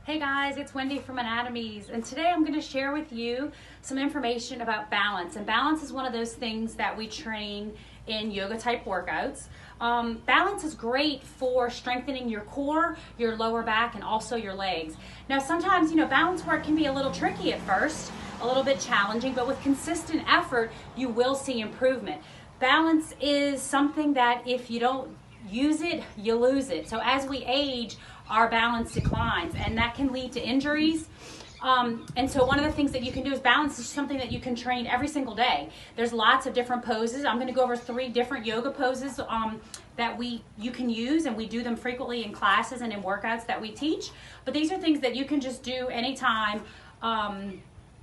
Hey guys, it's Wendy from Anatomies, and today I'm going to share with you some information about balance. And balance is one of those things that we train in yoga type workouts. Balance is great for strengthening your core, your lower back, and also your legs. Now sometimes, balance work can be a little tricky at first, a little bit challenging, but with consistent effort, you will see improvement. Balance is something that if you don't use it, you lose it. So as we age, our balance declines, and that can lead to injuries. And so one of the things that you can do is balance is something that you can train every single day. There's lots of different poses. I'm going to go over 3 different yoga poses that you can use, and we do them frequently in classes and in workouts that we teach. But these are things that you can just do anytime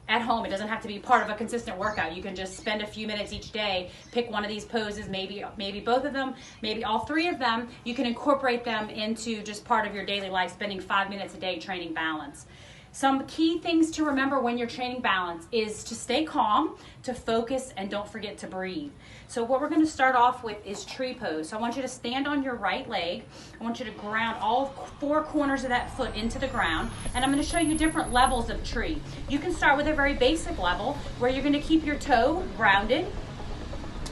at home. It doesn't have to be part of a consistent workout. You can just spend a few minutes each day, pick one of these poses, maybe both of them, maybe all 3 of them. You can incorporate them into just part of your daily life, spending 5 minutes a day training balance. Some key things to remember when you're training balance is to stay calm, to focus, and don't forget to breathe. So what we're going to start off with is tree pose. So I want you to stand on your right leg. I want you to ground all 4 corners of that foot into the ground. And I'm going to show you different levels of tree. You can start with a very basic level where you're going to keep your toe grounded.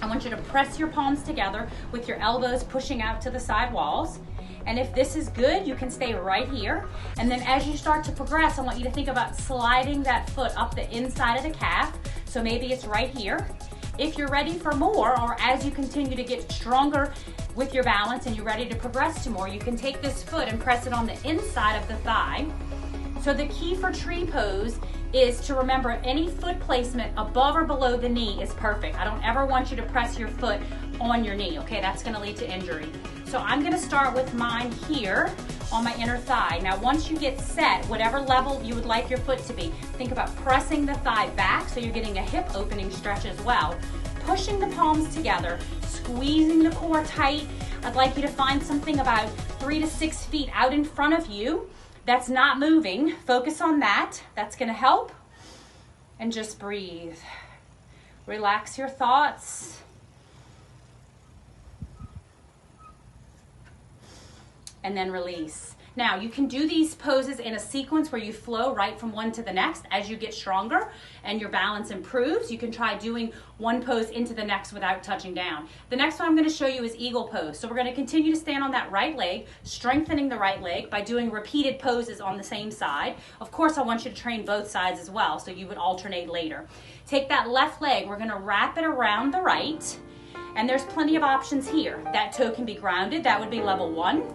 I want you to press your palms together with your elbows pushing out to the side walls. And if this is good, you can stay right here. And then as you start to progress, I want you to think about sliding that foot up the inside of the calf. So maybe it's right here. If you're ready for more, or as you continue to get stronger with your balance and you're ready to progress to more, you can take this foot and press it on the inside of the thigh. So the key for tree pose is to remember any foot placement above or below the knee is perfect. I don't ever want you to press your foot on your knee, okay? That's gonna lead to injury. So I'm gonna start with mine here on my inner thigh. Now once you get set, whatever level you would like your foot to be, think about pressing the thigh back so you're getting a hip opening stretch as well. Pushing the palms together, squeezing the core tight. I'd like you to find something about 3 to 6 feet out in front of you that's not moving. Focus on that. That's gonna help. And just breathe. Relax your thoughts. And then release. Now you can do these poses in a sequence where you flow right from one to the next. As you get stronger and your balance improves, you can try doing one pose into the next without touching down. The next one I'm going to show you is eagle pose. So we're going to continue to stand on that right leg, strengthening the right leg by doing repeated poses on the same side. Of course, I want you to train both sides as well, so you would alternate later. Take that left leg, we're going to wrap it around the right, and there's plenty of options here. That toe can be grounded, that would be level 1.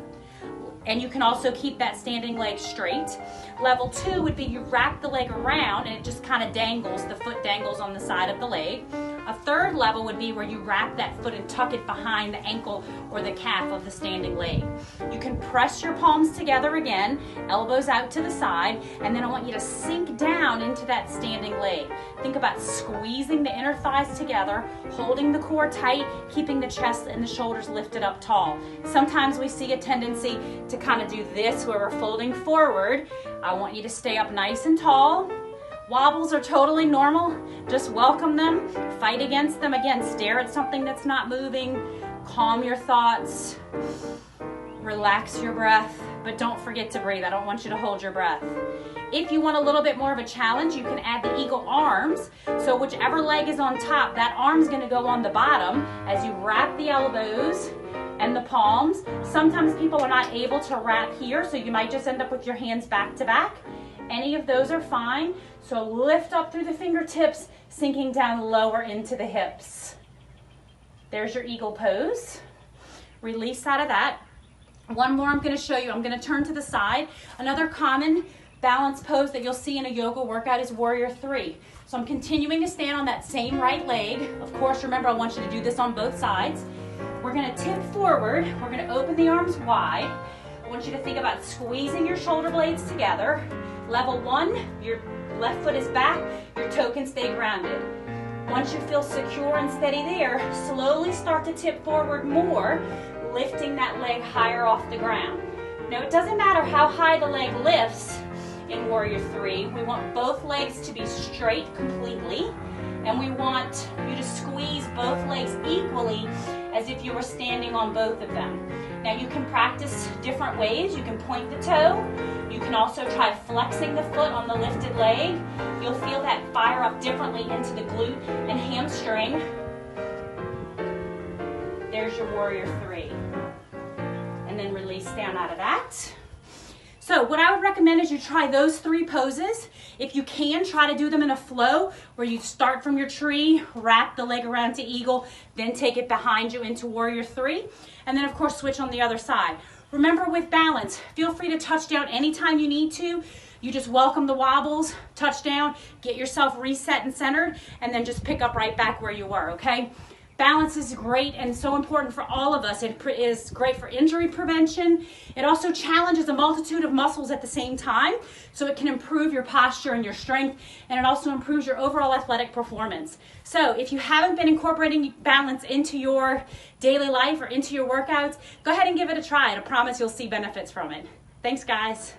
And you can also keep that standing leg straight. Level 2 would be you wrap the leg around and it just kind of dangles, the foot dangles on the side of the leg. A third level would be where you wrap that foot and tuck it behind the ankle or the calf of the standing leg. You can press your palms together again, elbows out to the side, and then I want you to sink down into that standing leg. Think about squeezing the inner thighs together, holding the core tight, keeping the chest and the shoulders lifted up tall. Sometimes we see a tendency to kind of do this where we're folding forward. I want you to stay up nice and tall. Wobbles are totally normal. Just welcome them, fight against them. Again, stare at something that's not moving, calm your thoughts, relax your breath, but don't forget to breathe. I don't want you to hold your breath. If you want a little bit more of a challenge, you can add the eagle arms. So whichever leg is on top, that arm's gonna go on the bottom as you wrap the elbows and the palms. Sometimes people are not able to wrap here, so you might just end up with your hands back to back. Any of those are fine. So lift up through the fingertips, sinking down lower into the hips. There's your eagle pose. Release out of that. One more I'm going to show you. I'm going to turn to the side. Another common balance pose that you'll see in a yoga workout is warrior 3. So I'm continuing to stand on that same right leg. Of course, remember, I want you to do this on both sides. We're going to tip forward. We're going to open the arms wide. I want you to think about squeezing your shoulder blades together. Level 1, your left foot is back, your toe can stay grounded. Once you feel secure and steady there, slowly start to tip forward more, lifting that leg higher off the ground. Now it doesn't matter how high the leg lifts in Warrior 3, we want both legs to be straight completely. And we want you to squeeze both legs equally as if you were standing on both of them. Now you can practice different ways. You can point the toe. You can also try flexing the foot on the lifted leg. You'll feel that fire up differently into the glute and hamstring. There's your warrior 3. And then release down out of that. So what I would recommend is you try those 3 poses. If you can, try to do them in a flow where you start from your tree, wrap the leg around to eagle, then take it behind you into warrior 3, and then of course switch on the other side. Remember with balance, feel free to touch down anytime you need to. You just welcome the wobbles, touch down, get yourself reset and centered, and then just pick up right back where you were, okay? Balance is great and so important for all of us. It is great for injury prevention. It also challenges a multitude of muscles at the same time, so it can improve your posture and your strength, and it also improves your overall athletic performance. So if you haven't been incorporating balance into your daily life or into your workouts, go ahead and give it a try. I promise you'll see benefits from it. Thanks, guys.